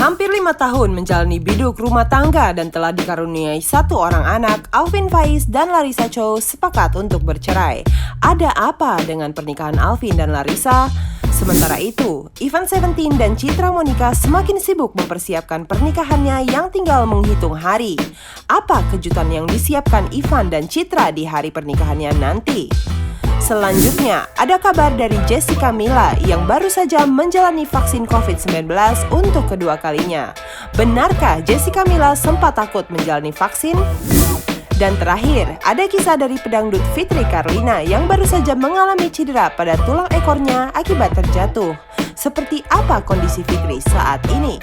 Hampir 5 tahun menjalani biduk rumah tangga dan telah dikaruniai 1 orang anak, Alvin Faiz dan Larissa Chow sepakat untuk bercerai. Ada apa dengan pernikahan Alvin dan Larissa? Sementara itu, Ivan Seventeen dan Citra Monica semakin sibuk mempersiapkan pernikahannya yang tinggal menghitung hari. Apa kejutan yang disiapkan Ivan dan Citra di hari pernikahannya nanti? Selanjutnya, ada kabar dari Jessica Mila yang baru saja menjalani vaksin COVID-19 untuk kedua kalinya. Benarkah Jessica Mila sempat takut menjalani vaksin? Dan terakhir, ada kisah dari pedangdut Fitri Carlina yang baru saja mengalami cedera pada tulang ekornya akibat terjatuh. Seperti apa kondisi Fitri saat ini?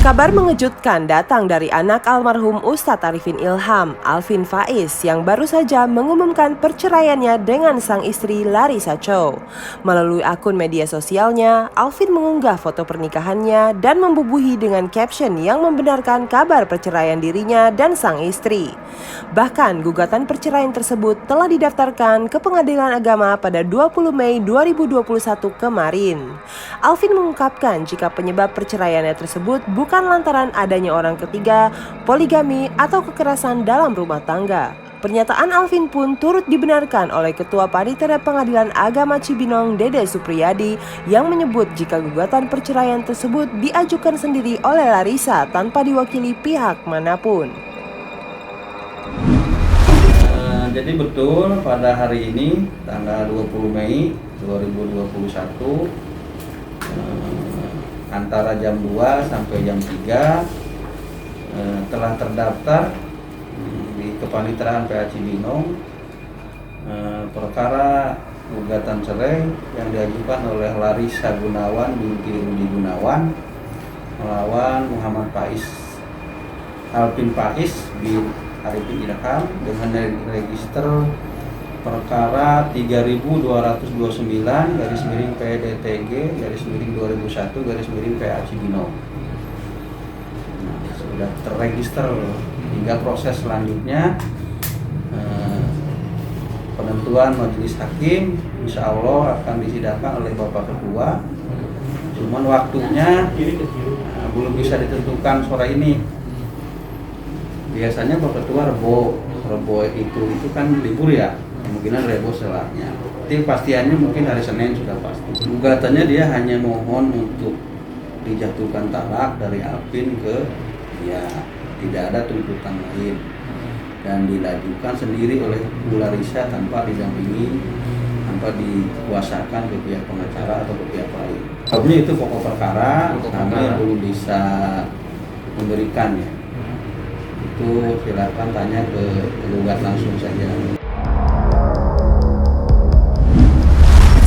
Kabar mengejutkan datang dari anak almarhum Ustadz Arifin Ilham, Alvin Faiz, yang baru saja mengumumkan perceraiannya dengan sang istri Larissa Chow. Melalui akun media sosialnya, Alvin mengunggah foto pernikahannya dan membubuhi dengan caption yang membenarkan kabar perceraian dirinya dan sang istri. Bahkan, gugatan perceraian tersebut telah didaftarkan ke Pengadilan Agama pada 20 Mei 2021 kemarin. Alvin mengungkapkan jika penyebab perceraiannya tersebut bukan lantaran adanya orang ketiga, poligami, atau kekerasan dalam rumah tangga. Pernyataan Alvin pun turut dibenarkan oleh Ketua Panitera Pengadilan Agama Cibinong Dede Supriyadi yang menyebut jika gugatan perceraian tersebut diajukan sendiri oleh Larissa tanpa diwakili pihak manapun. Jadi betul pada hari ini tanggal 20 Mei 2021 antara jam 2 sampai jam 3 telah terdaftar di Kepaniteraan PA Cibinong perkara gugatan cerai yang diajukan oleh Larissa Gunawan binti Rudi Gunawan melawan Muhammad Faiz Alvin Faiz bin Arifin Ilham dengan register perkara 3229/PDTG/2001/PA Cibinong. Sudah terregister hingga proses selanjutnya penentuan majelis hakim insya Allah akan disidangkan oleh Bapak Ketua. Cuman waktunya belum bisa ditentukan sore ini. Biasanya Bapak Ketua Rebo itu kan libur ya. Kemungkinan Rebo setelahnya. Tapi pastiannya mungkin hari Senin sudah pasti. Gugatannya dia hanya mohon untuk dijatuhkan talak dari Alvin ke dia, tidak ada tuntutan lain dan dilajukan sendiri oleh Bu Larissa tanpa didampingi, tanpa dikuasakan ke pihak pengacara atau ke pihak lain. Tapi itu pokok perkara, kami belum bisa memberikan ya. Itu silakan tanya ke penggugat langsung saja.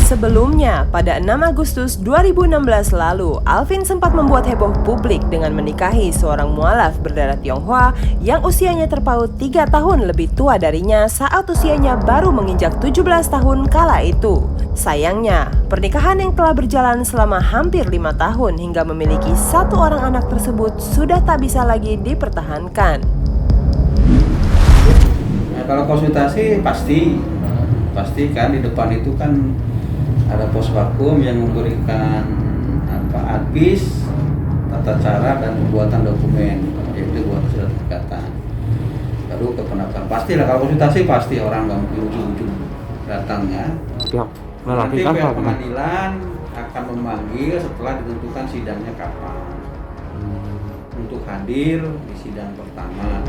Sebelumnya, pada 6 Agustus 2016 lalu, Alvin sempat membuat heboh publik dengan menikahi seorang mualaf berdarah Tionghoa yang usianya terpaut 3 tahun lebih tua darinya saat usianya baru menginjak 17 tahun kala itu. Sayangnya, pernikahan yang telah berjalan selama hampir 5 tahun hingga memiliki 1 orang anak tersebut sudah tak bisa lagi dipertahankan. Nah, kalau konsultasi pasti kan di depan itu kan ada pos vakum yang memberikan advis, tata cara dan pembuatan dokumen, yaitu buat surat gugatan. Baru ke pendaftaran. Pastilah kalau konsultasi pasti orang nggak mungkin ujung-ujung datangnya. Nanti pihak pengadilan akan memanggil setelah ditentukan sidangnya kapan untuk hadir di sidang pertama.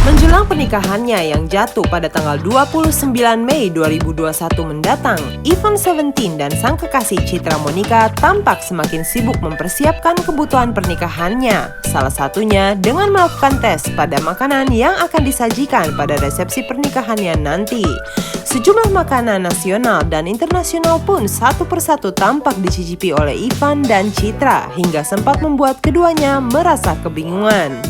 Menjelang pernikahannya yang jatuh pada tanggal 29 Mei 2021 mendatang, Ivan Seventeen dan sang kekasih Citra Monica tampak semakin sibuk mempersiapkan kebutuhan pernikahannya. Salah satunya dengan melakukan tes pada makanan yang akan disajikan pada resepsi pernikahannya nanti. Sejumlah makanan nasional dan internasional pun satu persatu tampak dicicipi oleh Ivan dan Citra hingga sempat membuat keduanya merasa kebingungan.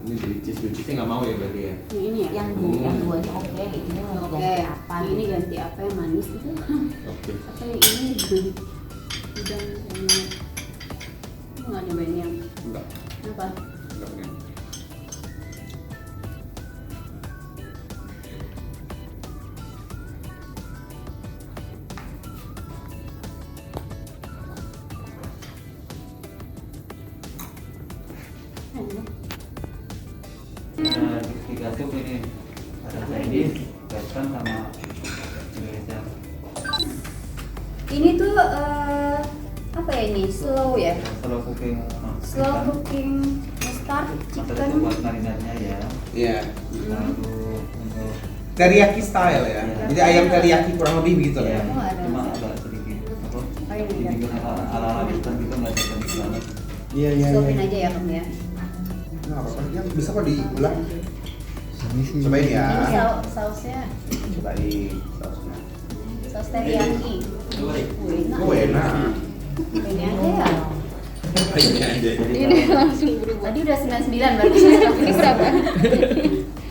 Ini blue cheese nggak mau ya berarti ya? Ini ya? Yang dua ini oke, ini mau Oke, ganti apa? ini ganti apa yang manis gitu? Oke. Apa yang ini? Udang sama nggak nyobain yang Enggak. apa? Enggak pengen. Enak. Nah, di Gatuk ini ada Chinese, Western sama Indonesia. Ini tuh apa ya ini? Slow ya? Slow cooking. Slow cooking mustard Masalah chicken. itu buat marinatnya ya. Iya. Lalu untuk Teriyaki style ya. Iya. Jadi ayam teriyaki kurang lebih begitu ya, ya. Oh, ada. cuma agak sedikit apa? Oh, ini ya. Dibikin ala-ala Western gitu nggak teknik banget. Iya iya. Suapin aja ya kamu ya. Nah, apa ya, bisa kok dibelah. Cobain ya. Ini sausnya Cobain sausnya. saus teriyaki. Wih, enak. Oh enak. Ini aja ya. Ini aja. Ini langsung berubah. Tadi udah 99 berarti. Ini berapa?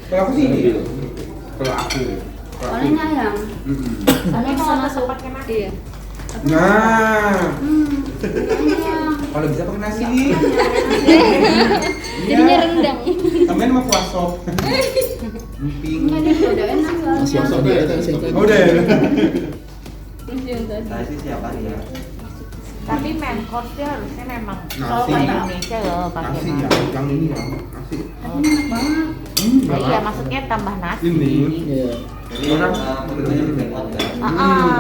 Kalau aku sih ini. Kalau aku. Soalnya ini ayam. Soalnya bisa masuk. Iya. Nah, Ini ayam. kalau bisa pakai nasi. Jadinya rendang. Tambahin sama kuah sop. Emping. Ini ada udah enak soalnya. Oh, udah ya. Saya sih siap hari ya. Tapi main course-nya harusnya memang Nasi. kalau ke Indonesia loh pakai Nasi nasi. ya, yang ini ya. Nasi. Tapi ini enak banget. Nah, iya maksudnya tambah nasi. Ini. Jadi fotonya di backup ya.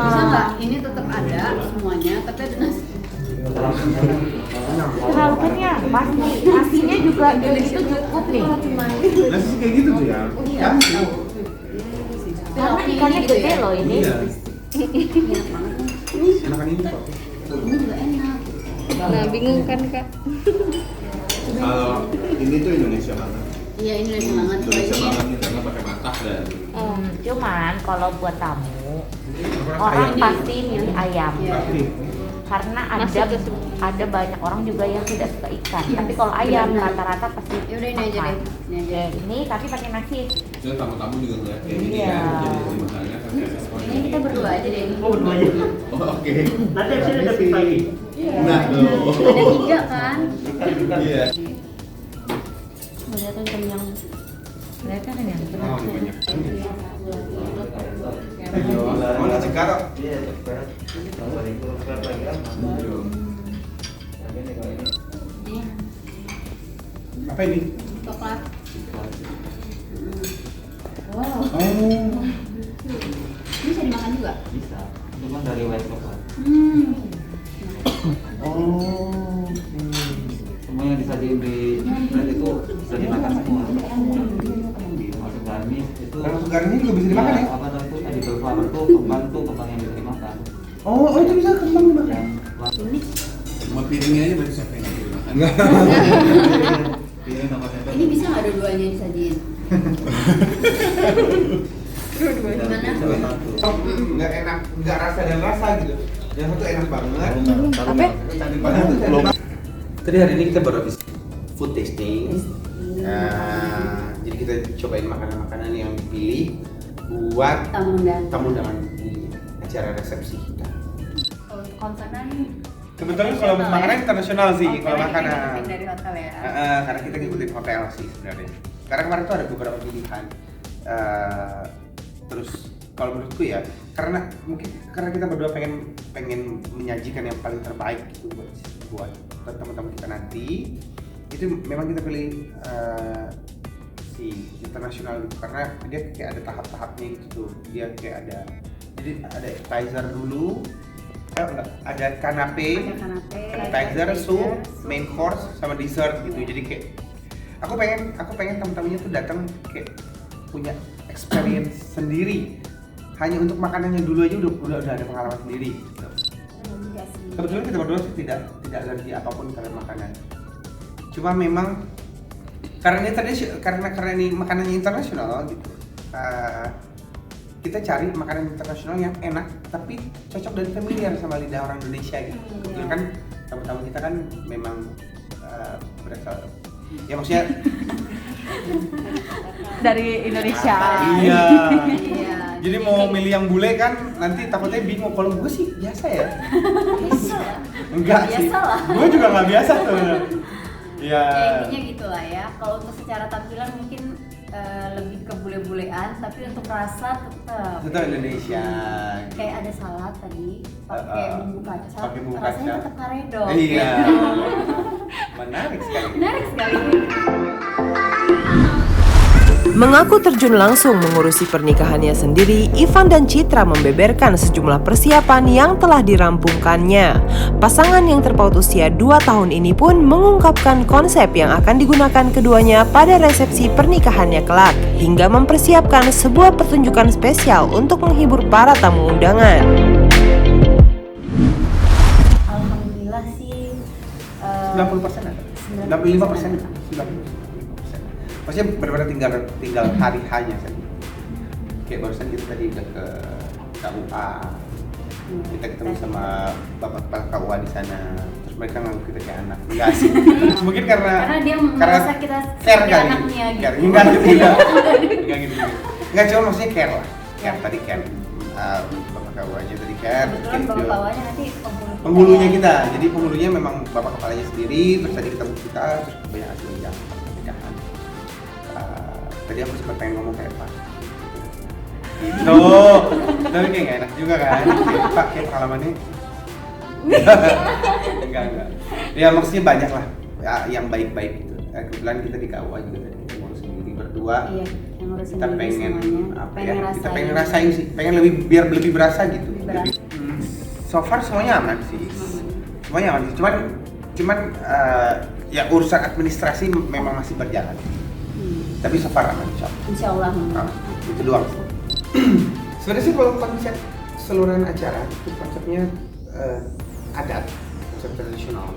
Bisa nggak? Ini tetap ada semuanya, tapi ada nasi. Lauknya pasti nasinya juga itu cukup nih. Nasi sih kayak gitu tuh ya. Nasi. Karena ikannya Gitu gede ya? loh ini. Iya. Enak banget. Enakan ini kok. Ini juga enak. Nah, bingung kan Kak? Kalau ini tuh Indonesia banget. Iya, ini enak banget. Kalau Indonesia ini banget nih karena pakai matah dan Cuman kalau buat tamu Orang orang kaya. pasti milih ayam. Iya. Pasti. Karena Masuk ke ada banyak orang juga yang tidak suka ikan. Tapi kalau ayam rata-rata pasti Ya udah ini aja makan. deh. Ini aja. Ini tapi pakai nasi. Jadi tamu-tamu juga ngeliat kayak gini Iya. ya. Jadi makanya kan Ini kita berdua aja deh. Oh, oke. Nanti abis ini ada pizza lagi. Nah, loh. Ada 3 kan? Iya. Kelihatan kenyang. Kelihatan kan yang Oh, banyak. Oh, nasi karo. Iya, cepat. Kalau itu berapa ya? Tapi ini kalau ini Ini Apa ini? coklat. Wow. Oh. Ini bisa dimakan juga? bisa. Cuma dari white coklat. Oh. Semua yang disajiin di plate itu bisa dimakan semua. Masuk garnish itu. Kalau masuk garnish juga bisa dimakan ya? Apa namanya itu edible flower tuh kembang yang bisa dimakan. Oh, itu bisa kembang dimakan. Yang Ini Cuma piringnya aja berarti siapa yang ngasih dimakan? pilih nomor tempe. ini bisa nggak dua-duanya disajiin? Gimana? Oh, nggak enak, nggak rasa dan rasa gitu. Yang satu enak banget. Apa? Cantik banget. Tadi hari ini kita baru habis food tasting. Jadi kita cobain makanan-makanan yang dipilih buat Tamu undangan. tamu undangan di acara resepsi kita. Kalau untuk konsernya nih. Kebetulan kalau makanan internasional sih, Oh, kalau karena makanan. kita ngikutin dari hotel ya. Karena kita ngikutin hotel sih sebenarnya. Karena kemarin tuh ada beberapa pilihan. Terus kalau menurutku ya, karena mungkin karena kita berdua pengen menyajikan yang paling terbaik gitu buat teman-teman kita nanti. Itu memang kita pilih si internasional gitu, karena dia kayak ada tahap-tahapnya gitu tuh. Dia kayak ada, jadi ada appetizer dulu. Ada kanape, Ada kanape, appetizer, soup, main course, sama dessert gitu. Jadi kayak aku pengen teman-temannya tuh datang kayak punya experience sendiri. Hanya untuk makanannya dulu aja udah ada pengalaman sendiri. Gitu. Enggak sih. Kebetulan kita berdua sih tidak alergi apapun terhadap makanan. Cuma memang karena ini makanannya internasional gitu. Kita cari makanan internasional yang enak tapi cocok dan familiar sama lidah orang Indonesia gitu. Kebetulan kan tamu-tamu kita kan memang berasal, ya maksudnya Dari Indonesia. Iya. Iya. Jadi mau milih yang bule kan nanti takutnya bingung. Kalau gue sih biasa ya. Enggak sih. Biasa lah. Gue juga nggak biasa tuh. Iya. Ya intinya gitulah ya. Kalau untuk secara tampilan mungkin lebih ke bule-bulean, tapi untuk rasa tetap Itu Indonesia. kayak ada salad tadi pakai bumbu kacang, pakai bumbu rasanya kacang. tetap karedok. Iya. Menarik sekali. Menarik sekali. Mengaku terjun langsung mengurusi pernikahannya sendiri, Ivan dan Citra membeberkan sejumlah persiapan yang telah dirampungkannya. Pasangan yang terpaut usia 2 tahun ini pun mengungkapkan konsep yang akan digunakan keduanya pada resepsi pernikahannya kelak, hingga mempersiapkan sebuah pertunjukan spesial untuk menghibur para tamu undangan. Alhamdulillah sih 90% ada. 95%. 95%. Maksudnya benar-benar tinggal hari hanya saja. Kayak barusan kita tadi udah ke KUA, kita ketemu sama bapak kepala KUA di sana, terus mereka nganggap kita kayak anak. Enggak sih. Mungkin karena dia merasa kita care seperti kali. anaknya gitu. Care. Enggak gitu. Enggak gitu. Enggak, cuma maksudnya care lah. Care Ya. tadi care. Bapak KUA-nya tadi care. Kebetulan bapak bawahnya nanti Penghulunya kita. Jadi penghulunya memang bapak kepalanya sendiri, terus tadi ketemu kita, terus banyak hasil yang pernikahan. Tadi aku sempat pengen ngomong kayak Pak gitu, tapi kayak gak enak juga kan. Kayak, Pak, kayak pengalamannya enggak ya, maksudnya banyak lah ya, yang baik-baik gitu. Kebetulan kita di KUA juga tadi kita ngurus sendiri berdua. Iya, yang ngurusin Kita diri pengen semuanya. apa ya, kita pengen ngerasain sih, pengen biar lebih berasa gitu. Lebih berasa. So far semuanya aman sih, semuanya aman sih. Cuman ya urusan administrasi memang masih berjalan. Tapi so far aman, Insya Allah. itu doang. Sebenarnya sih kalau konsep keseluruhan acara itu konsepnya adat, konsep tradisional.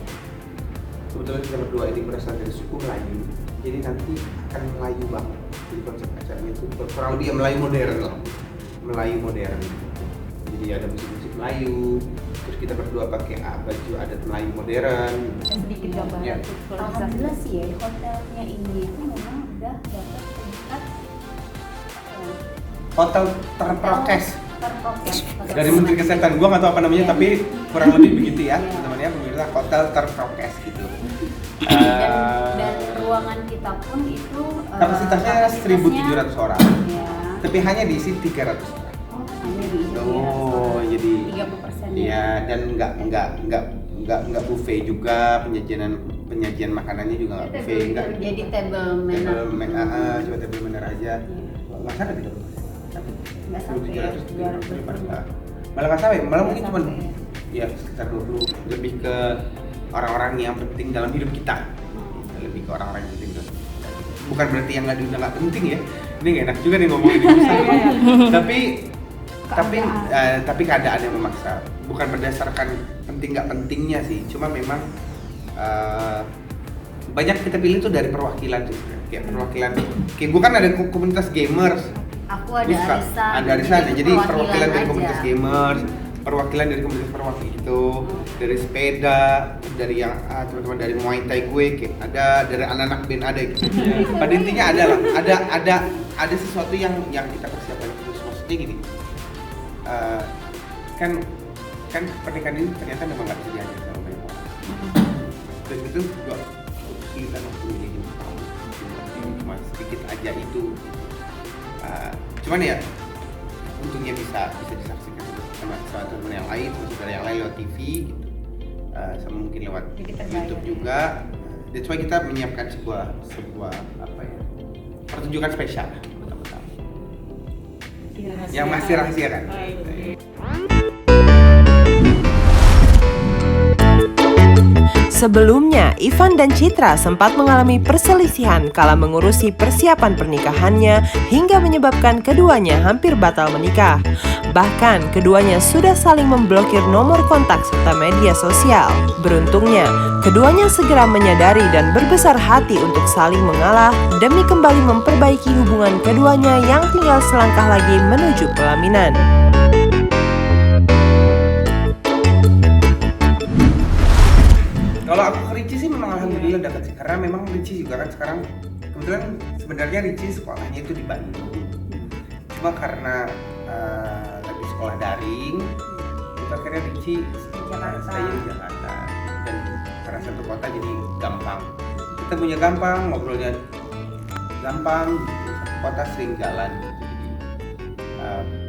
Kebetulan kita berdua ini berasal dari suku Melayu, jadi nanti akan Melayu banget. Jadi konsep acaranya itu kurang lebih ya Melayu modern lah, Melayu modern. Jadi ada musik-musik Melayu, terus kita berdua pakai baju adat Melayu modern. Sedikit gambaran Ya. Alhamdulillah sih ya, hotelnya ini itu memang udah dapat sertifikat Hotel terprokes terprokes. dari Menteri Kesehatan. Gua nggak tahu apa namanya, tapi kurang lebih begitu ya, teman-teman ya, pemirsa, hotel terprokes gitu. Dan ruangan kita pun itu Kapasitasnya 1.700 orang, ya, tapi hanya diisi 300 orang. hanya di Oh, jadi 30% iya, dan nggak buffet juga, penyajian makanannya juga nggak buffet, nggak. jadi table manner. Cuma table manner aja. Nggak sampai 30%. Nggak sampai ya, 700. Malah nggak sampai, malah mungkin cuma ya sekitar 20, lebih ke orang-orang yang penting dalam hidup kita. Lebih ke orang-orang yang penting dalam hidup kita. Bukan berarti yang nggak diundang nggak penting ya. Ini nggak enak juga nih ngomongin ini. Tapi keadaan yang memaksa. Bukan berdasarkan penting nggak pentingnya sih. Cuma memang banyak kita pilih tuh dari perwakilan sih. Kayak perwakilan. Kayak gue kan ada komunitas gamers. Aku ada Gua suka- arisan. ada arisan ya. Jadi perwakilan dari aja. komunitas gamers, perwakilan dari komunitas perwakil itu, dari sepeda, dari yang teman-teman dari Muay Thai gue, kayak ada dari anak-anak band ada gitu. Pada intinya ada lah, ada sesuatu yang kita persiapkan terus. Maksudnya gini, kan pernikahan ini ternyata memang nggak bisa dihajar sama banyak orang. Dan itu juga kesulitan waktu ini cuma sedikit aja itu. Cuman ya untungnya bisa disaksikan sama teman yang lain, saudara yang lain lewat TV gitu, sama mungkin lewat YouTube juga. That's why kita menyiapkan sebuah apa ya, pertunjukan spesial buat tamu-tamu yang masih rahasia kan. Sebelumnya, Ivan dan Citra sempat mengalami perselisihan kala mengurusi persiapan pernikahannya hingga menyebabkan keduanya hampir batal menikah. Bahkan, keduanya sudah saling memblokir nomor kontak serta media sosial. Beruntungnya, keduanya segera menyadari dan berbesar hati untuk saling mengalah demi kembali memperbaiki hubungan keduanya yang tinggal selangkah lagi menuju pelaminan. Kalau aku ke Ricci sih memang alhamdulillah dapat sih, karena memang Ricci juga kan sekarang kebetulan sebenarnya Ricci sekolahnya itu di Bandung, cuma karena lagi sekolah daring itu akhirnya Ricci stay di Jakarta, dan karena satu kota jadi gampang, kita punya gampang, ngobrolnya gampang, satu kota sering jalan gitu. Jadi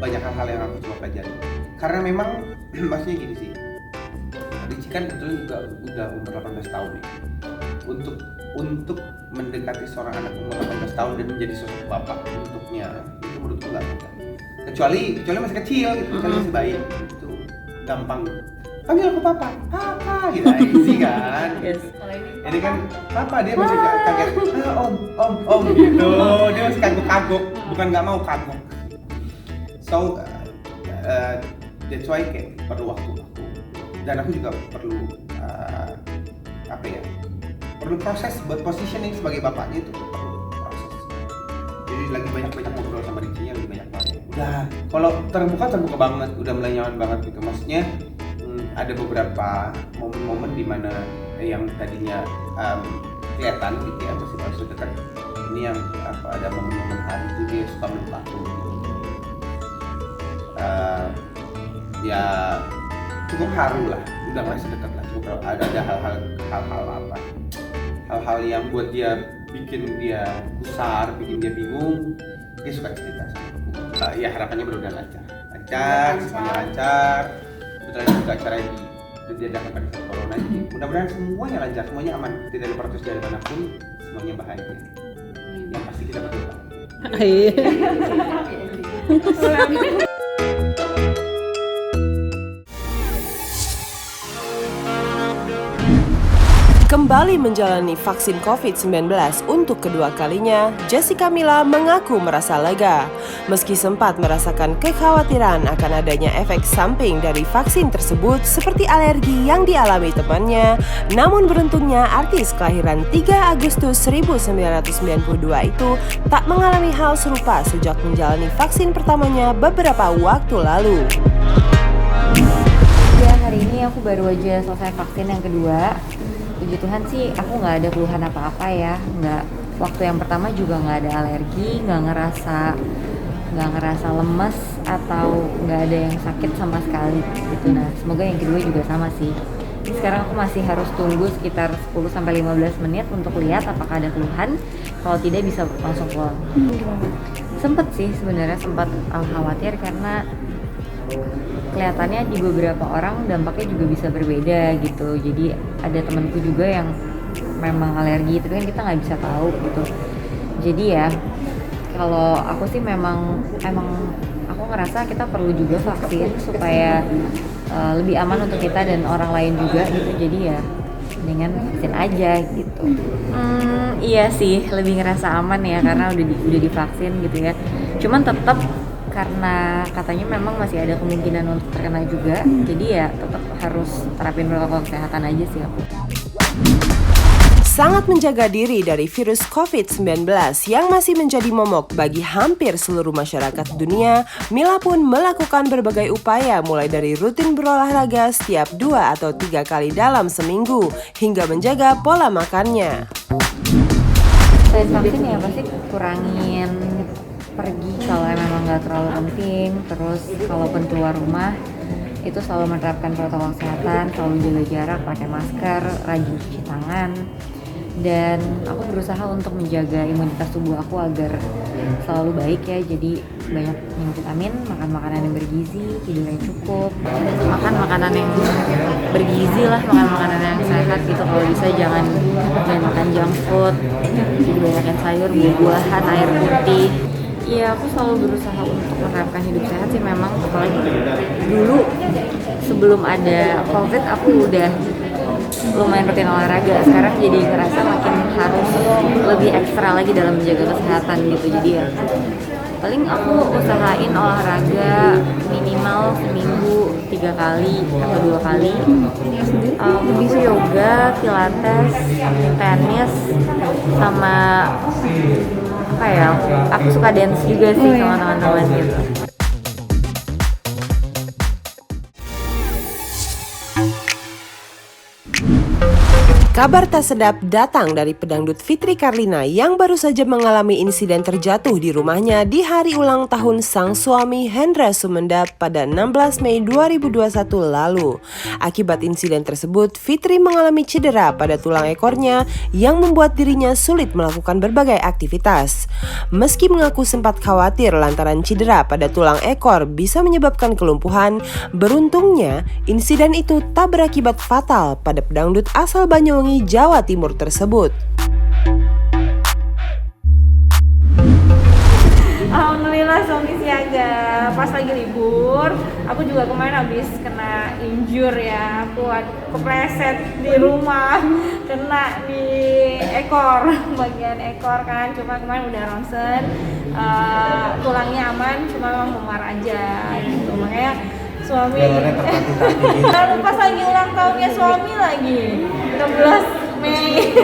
banyak hal-hal yang aku coba pelajari karena memang maksudnya gini sih, Ricci kan kebetulan juga udah umur 18 tahun nih. Untuk mendekati seorang anak umur 18 tahun dan menjadi sosok bapak untuknya itu menurutku nggak mudah. Kecuali masih kecil gitu, misalnya masih bayi itu gampang. Panggil aku papa gitu, easy kan. Gitu. Kalau Ini kan papa dia masih kaget, om gitu, dia masih kagok-kagok, bukan nggak mau kagok. So that's why kayak perlu waktu, dan aku juga perlu perlu proses buat positioning sebagai bapaknya, itu perlu proses. Jadi lagi banyak ngobrol sama Ricci, lebih banyak banget. Udah, kalau terbuka banget, udah mulai nyaman banget gitu. Maksudnya ada beberapa momen-momen di mana yang tadinya kelihatan gitu ya, masih dekat. Ini yang ada momen-momen hari itu dia suka meluk aku. Ya cukup haru lah, udah masih dekat lah. Cukup ada hal-hal yang buat dia bikin dia gusar, bikin dia bingung, dia suka cerita sama aku. Ya harapannya mudah-mudahan lancar, semuanya lancar. Kebetulan juga acara di diadakan pada saat corona, jadi mudah-mudahan semuanya lancar, semuanya aman, tidak ada protes dari manapun, semuanya bahagia. Yang pasti kita berdoa. Kembali menjalani vaksin COVID-19 untuk kedua kalinya, Jessica Mila mengaku merasa lega. Meski sempat merasakan kekhawatiran akan adanya efek samping dari vaksin tersebut seperti alergi yang dialami temannya, namun beruntungnya artis kelahiran 3 Agustus 1992 itu tak mengalami hal serupa sejak menjalani vaksin pertamanya beberapa waktu lalu. Ya, hari ini aku baru aja selesai vaksin yang kedua. Puji Tuhan sih aku nggak ada keluhan apa-apa ya, waktu yang pertama juga nggak ada alergi, nggak ngerasa lemes atau nggak ada yang sakit sama sekali gitu. Nah semoga yang kedua juga sama sih. Ini sekarang aku masih harus tunggu sekitar 10-15 menit untuk lihat apakah ada keluhan, kalau tidak bisa langsung pulang. Sempet sih sebenarnya sempat khawatir karena kelihatannya di beberapa orang dampaknya juga bisa berbeda gitu. Jadi ada temanku juga yang memang alergi, tapi kan kita nggak bisa tahu gitu. Jadi ya kalau aku sih emang aku ngerasa kita perlu juga vaksin supaya lebih aman untuk kita dan orang lain juga gitu. Jadi ya mendingan vaksin aja gitu. Iya sih lebih ngerasa aman ya karena udah divaksin gitu ya. Cuman tetap karena katanya memang masih ada kemungkinan untuk terkena juga, jadi ya tetap harus terapin protokol kesehatan aja sih aku. Sangat menjaga diri dari virus COVID-19 yang masih menjadi momok bagi hampir seluruh masyarakat dunia, Mila pun melakukan berbagai upaya mulai dari rutin berolahraga setiap 2 atau 3 kali dalam seminggu, hingga menjaga pola makannya. Selain vaksin ya pasti kurangin pergi kalau memang nggak terlalu penting, terus kalaupun keluar rumah itu selalu menerapkan protokol kesehatan, selalu jaga jarak, pakai masker, rajin cuci tangan, dan aku berusaha untuk menjaga imunitas tubuh aku agar selalu baik ya. Jadi banyak minum vitamin, makan makanan yang bergizi, tidur yang cukup, makan makanan yang bergizi lah, makan makanan yang sehat gitu. Kalau bisa jangan makan junk food, jadi banyakin sayur, buah-buahan, air putih. Iya, aku selalu berusaha untuk menerapkan hidup sehat sih memang, apalagi dulu sebelum ada COVID aku udah lumayan rutin olahraga. Sekarang jadi ngerasa makin harus lebih ekstra lagi dalam menjaga kesehatan gitu. Jadi ya paling aku usahain olahraga minimal seminggu 3 kali atau 2 kali. Itu yoga, pilates, tenis, sama apa ya, aku suka dance juga sih sama teman-teman gitu. Kabar tak sedap datang dari pedangdut Fitri Karlina yang baru saja mengalami insiden terjatuh di rumahnya di hari ulang tahun sang suami Hendra Sumenda pada 16 Mei 2021 lalu. Akibat insiden tersebut, Fitri mengalami cedera pada tulang ekornya yang membuat dirinya sulit melakukan berbagai aktivitas. Meski mengaku sempat khawatir lantaran cedera pada tulang ekor bisa menyebabkan kelumpuhan, beruntungnya insiden itu tak berakibat fatal pada pedangdut asal Banyuwangi, Jawa Timur tersebut. Alhamdulillah suami siaga. Pas lagi libur, aku juga kemarin habis kena injur ya. Aku kepleset di rumah, kena di ekor, bagian ekor kan. Cuma kemarin udah ronsen, tulangnya aman, cuma memang memar aja gitu. Makanya suami pas lagi ulang tahunnya suami lagi 16 Mei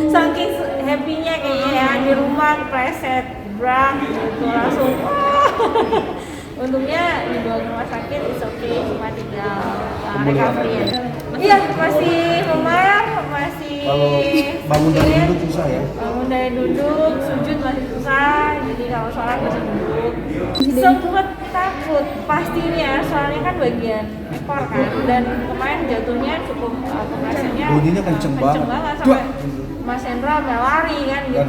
saking happy-nya kayaknya ya, di rumah preset brang gitu langsung untungnya dibawa ke rumah sakit, it's okay, cuma tinggal recovery ya. Iya, masih memar, masih Kalau bangun dari duduk susah ya? Bangun dari duduk, sujud masih susah, jadi kalau sholat masih duduk. Sempet takut pastinya, soalnya kan bagian ekor kan, dan kemarin jatuhnya cukup keplesetnya bunyinya kenceng banget sampai Mas Hendra sampai lari kan gitu. Dan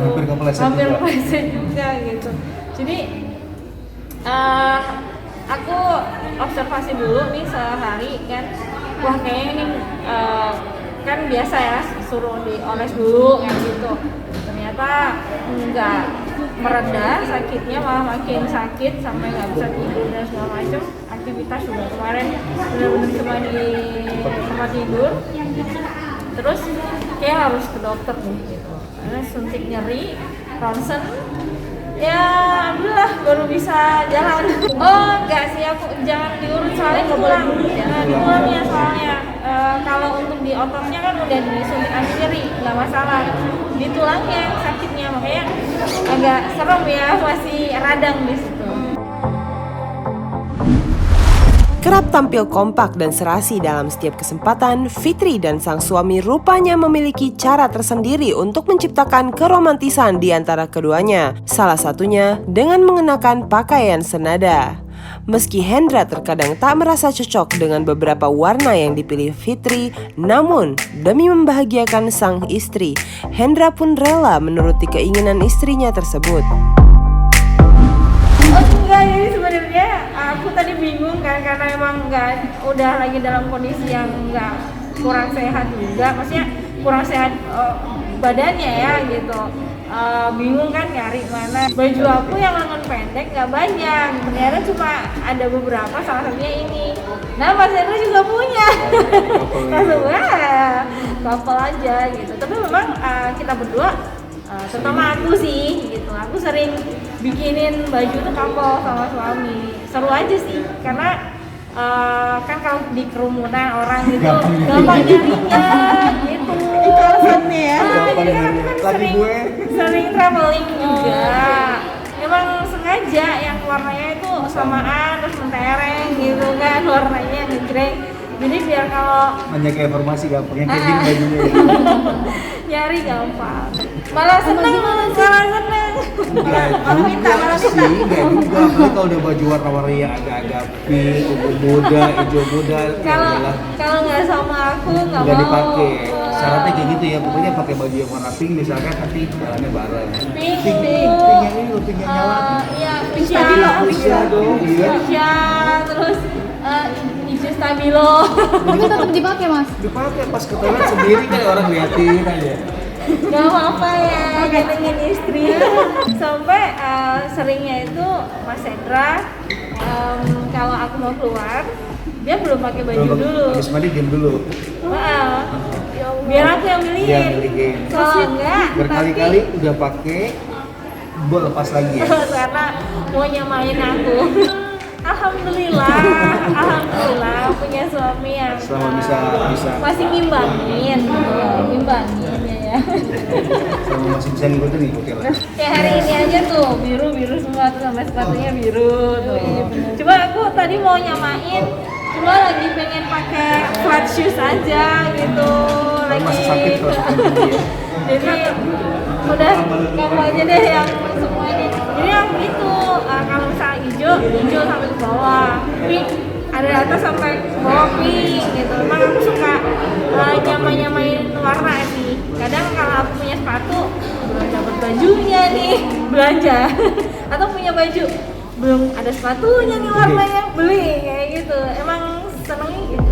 hampir kepleset juga gitu. Jadi aku observasi dulu nih sehari kan, wah kayaknya ini kan biasa ya suruh dioles dulu kan gitu. Ternyata enggak mereda sakitnya, malah makin sakit sampai nggak bisa tidur dan segala macam. Aktivitas juga kemarin benar-benar cuma di tempat tidur. Terus kayak harus ke dokter nih gitu. Karena suntik nyeri, ronsen. Ya, alhamdulillah baru bisa jalan. Oh, enggak sih, aku jangan diurut soalnya tulang. Jangan diulang ya soalnya. Kalau untuk di ototnya kan udah disuntik anti nyeri, nggak masalah. Di tulangnya sakitnya, makanya agak serem ya, masih radang di situ. Kerap tampil kompak dan serasi dalam setiap kesempatan, Fitri dan sang suami rupanya memiliki cara tersendiri untuk menciptakan keromantisan di antara keduanya. Salah satunya dengan mengenakan pakaian senada. Meski Hendra terkadang tak merasa cocok dengan beberapa warna yang dipilih Fitri, namun demi membahagiakan sang istri, Hendra pun rela menuruti keinginan istrinya tersebut. Oh enggak, jadi sebenarnya aku tadi bingung kan karena emang udah lagi dalam kondisi yang kurang sehat juga, maksudnya kurang sehat badannya ya gitu. Bingung kan nyari mana baju aku yang lengan pendek nggak banyak, ternyata cuma ada beberapa, salah satunya ini. Nah Mas Hendra juga punya, langsung couple aja gitu. Tapi memang kita berdua, terutama aku sih gitu, aku sering bikinin baju tuh couple sama suami. Seru aja sih, karena kan kalau di kerumunan orang gitu gampang nyarinya gitu. Itu alasannya ya. Jadi kan sering traveling juga. Emang sengaja yang warnanya itu samaan terus mentereng gitu kan, warnanya ngejreng. Jadi biar kalau hanya kayak informasi gampang yang kayak gini bajunya ya. nyari gampang. Malah seneng. Malah minta sih, enggak juga. Apalagi kalau udah baju warna-warni yang agak-agak pink, ungu muda, hijau muda, kalau nggak sama aku nggak mau. Nggak dipakai. Syaratnya kayak gitu ya, pokoknya pakai baju yang warna pink misalkan, nanti jalannya bareng. Pink yang ini loh, pink yang nyala. Iya, Stabilo. Bisa dong, iya. Bisa, terus hijau Stabilo. Tapi tetap dipakai Mas. Dipakai pas ke toilet sendiri kan orang liatin aja. Gak apa-apa ya, gantengin istri. Sampai seringnya itu Mas Hendra, kalau aku mau keluar, dia belum pakai baju dulu. Habis mandi diam dulu. Biar aku yang beliin. Iya, beliin. Kalau enggak, berkali-kali udah pakai, gue lepas lagi ya. Karena mau nyamain aku. Alhamdulillah punya suami yang Selama bisa masih ngimbangin ya. Selama masih bisa ngikutin lah. Kayak hari ini aja tuh biru semua tuh, sampai sepatunya biru tuh. Coba aku tadi mau nyamain cuma lagi pengen pakai flat shoes aja gitu, lagi Masih sakit kalau seperti ini ya. jadi udah kamu aja deh yang semua ini. Jadi yang itu kalau misalnya hijau sampai ke bawah, pink ada di atas sampai ke bawah pink gitu. Emang aku suka nyamain warna sih. Kadang kalau aku punya sepatu belum dapat bajunya nih belanja atau punya baju belum ada sepatunya nih warnanya beli kayak gitu. Emang senengnya gitu.